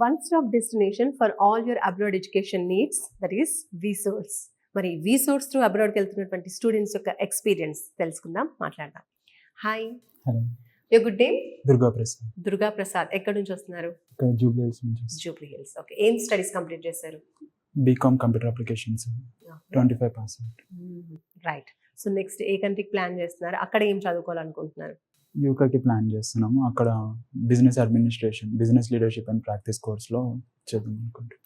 One stop destination for all your abroad education needs, that is Vsources. మరి Vsources through అబ్రాడ్కి వెళ్తున్నటువంటి students యొక్క experience తెలుసుకుందాం, మాట్లాడదాం. Hi, hello, your good name? Durga Prasad. Durga Prasad. ఎక్కడి నుంచి వస్తున్నారు? ఇక్కడ జూబ్లీ హిల్స్ నుంచి. జూబ్లీ హిల్స్. ఓకే, ఏం స్టడీస్ కంప్లీట్ చేశారు? BCom computer applications, 25%. Right. So next ఏ కంట్రీకి ప్లాన్ చేస్తున్నారు? అక్కడ ఏం చదువుకోవాలనుకుంటున్నారు? యూకేకి ప్లాన్ చేస్తున్నాము. అక్కడ business administration, business leadership and practice కోర్స్లో చదువు అనుకుంటున్నాను.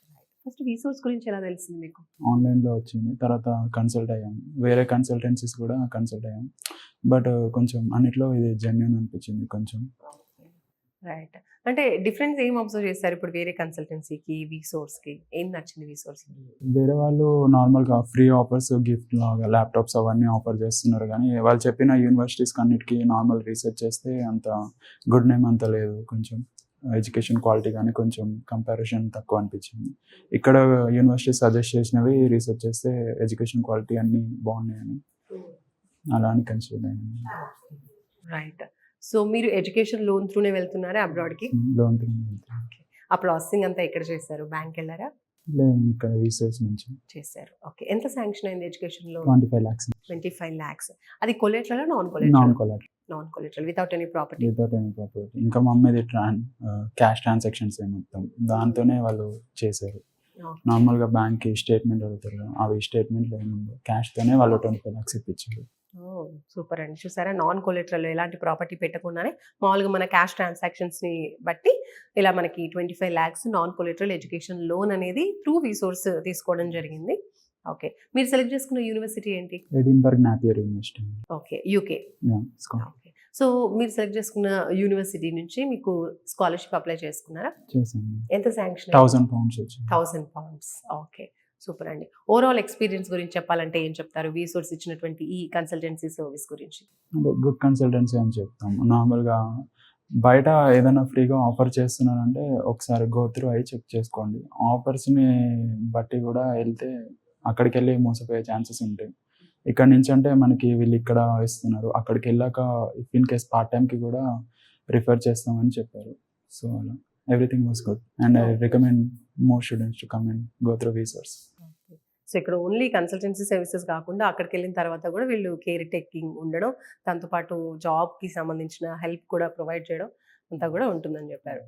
ఫస్ట్ వీసోర్స్ గురించి ఎలా తెలిసింది మీకు? ఆన్లైన్లో వచ్చింది, తర్వాత కన్సల్ట్ అయ్యాము. వేరే కన్సల్టెన్సీస్ కూడా కన్సల్ట్ అయ్యాము, బట్ కొంచెం అన్నిట్లో ఇది జెన్యూన్ అనిపించింది కొంచెం. రైట్. అంటే డిఫరెన్స్ ఏం అబ్జర్వ్ చేస్తారు ఇప్పుడు వేరే కన్సల్టెన్సీకి వీసోర్స్కి? ఏం నచ్చింది వీసోర్స్? వేరే వాళ్ళు నార్మల్గా ఫ్రీ ఆఫర్స్, గిఫ్ట్ లాగా ల్యాప్టాప్స్ అవన్నీ ఆఫర్ చేస్తున్నారు, కానీ వాళ్ళు చెప్పిన యూనివర్సిటీస్కి అన్నిటికీ నార్మల్ రీసెర్చ్ చేస్తే అంత గుడ్ నేమ్ అంత లేదు. కొంచెం ఎడ్యుకేషన్ క్వాలిటీ కానీ కొంచెం కంపారిజన్ తక్కువ అనిపించింది. ఇక్కడ యూనివర్సిటీ సజెస్ట్ చేసినవి రీసెర్చ్ చేస్తే ఎడ్యుకేషన్ క్వాలిటీ అన్నీ బాగున్నాయని అలా అని కన్సిడర్ అయ్యాను. రైట్. సో మీరు ఎడ్యుకేషన్ లోన్ త్రూనే వెళ్తున్నారా అబ్రాడ్కి? లోన్ ఆ ప్రాసెసింగ్ అంతా ఎక్కడ చేశారు? బ్యాంక్ వెళ్ళారా? లేదు, ఇక్కడ రీసెర్చ్ నుంచి చేశారు. ఓకే, ఎంత శాంక్షన్ అయింది ఎడ్యుకేషన్ లోన్? 25 lakhs. 25 lakhs. అది collateral, non non collateral? Collateral. Non collateral, without any property. Without any property. ఇంకా మా అమ్మది క్యాష్ ట్రాన్సాక్షన్స్ మొత్తం దాంతోనే వాళ్ళు చేశారు. నార్మల్గా బ్యాంక్కి స్టేట్మెంట్ అడుగుతారు, అవి స్టేట్మెంట్ ఏముందో క్యాష్తోనే వాళ్ళు 25 lakhs ఇప్పించారు. సూపర్ అండి. చూసారా, నాన్ కొలేటరల్ ఎలాంటి ప్రాపర్టీ పెట్టకుండానే మామూలుగా మన క్యాష్ ట్రాన్సాక్షన్స్ని బట్టి ఇలా మనకి 25 lakhs non collateral education loan అనేది త్రూ వీసోర్స్ తీసుకోవడం జరిగింది. ఓకే, మీరు సెలెక్ట్ చేసుకున్న యూనివర్సిటీ ఏంటి? Edinburgh Napier university. Okay, UK. Okay, so మీరు సెలెక్ట్ చేసుకున్న యూనివర్సిటీ నుంచి మీకు స్కాలర్షిప్ అప్లై చేసుకున్నారా? చేశాను. ఎంత శాంక్షన్? 1000 pounds వచ్చింది. 1000 pounds. ఓకే, సూపర్ అండి. ఓవరాల్ ఎక్స్పీరియన్స్ గురించి చెప్పాలంటే ఏం చెప్తారు వీసోర్స్ ఇచ్చినటువంటి ఈ కన్సల్టెన్సీ సర్వీస్ గురించి? అంటే గుడ్ కన్సల్టెన్సీ అని చెప్తాం. నార్మల్గా బయట ఏదైనా ఫ్రీగా ఆఫర్ చేస్తున్నారంటే ఒకసారి గో త్రూ అయ్యి చెక్ చేసుకోండి. ఆఫర్స్ని బట్టి కూడా వెళ్తే అక్కడికి వెళ్ళి మోసపోయే ఛాన్సెస్ ఉంటాయి. ఇక్కడ నుంచి అంటే మనకి వీళ్ళు ఇక్కడ ఇస్తున్నారు, అక్కడికి వెళ్ళాక ఇఫ్ ఇన్ కేస్ పార్ట్ టైంకి కూడా రిఫర్ చేస్తామని చెప్పారు. సో అలా everything was good and I recommend more students to come and go through వీసోర్స్. So ఇక్కడ ఓన్లీ కన్సల్టెన్సీ సర్వీసెస్ కాకుండా అక్కడికి వెళ్ళిన తర్వాత కూడా వీళ్ళు కేర్ టేకింగ్ ఉండడం, దాంతోపాటు జాబ్కి సంబంధించిన హెల్ప్ కూడా ప్రొవైడ్ చేయడం అంతా కూడా ఉంటుందని చెప్పారు.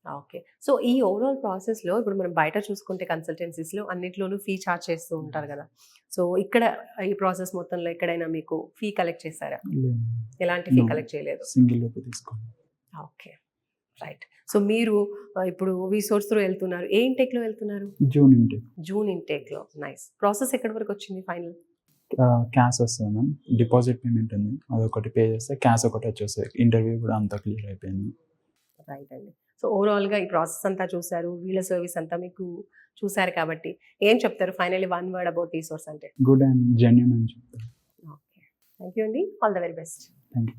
ఓకే, సో ఈ ఓవరాల్ ప్రాసెస్లో ఇప్పుడు మనం బయట చూసుకుంటే కన్సల్టెన్సీస్లో అన్నిట్లోనూ ఫీ ఛార్జ్ చేస్తూ ఉంటారు కదా. సో ఇక్కడ ఈ ప్రాసెస్ మొత్తంలో ఎక్కడైనా మీకు ఫీ కలెక్ట్ చేశారా? ఎలాంటి ఫీ కలెక్ట్ చేయలేదు? సింగిల్ రూపీ తీసుకోండి. Okay, right. సో మీరు ఇప్పుడు వీసోర్స్ త్రూ వెళ్తున్నారు, ఏ ఇంటేక్లో వెళ్తున్నారు? June intake. జూన్ ఇంటేక్లో. నైస్. ప్రాసెస్ ఎక్కడి వరకు వచ్చింది ఫైనల్? క్యాష్ వస్తుంది మ్యామ్, డిపాజిట్ పేమెంట్ ఉంది, అదొకటి పే చేస్తే క్యాష్ ఒకటి వచ్చేస్తుంది. ఇంటర్వ్యూ కూడా అంతా క్లియర్ అయిపోయింది. రైట్ అండి. సో ఓవరాల్గా ఈ ప్రాసెస్ అంతా చూసారు, వీళ్ళ సర్వీస్ అంతా మీకు చూసారు కాబట్టి ఏం చెప్తారు ఫైనల్లీ వన్ వర్డ్ అబౌట్ వీసోర్స్ అంటే? గుడ్ అండ్ జెన్యూన్ అని చెప్తారు. ఓకే, థ్యాంక్ యూ అండి. All the very best. Thank you.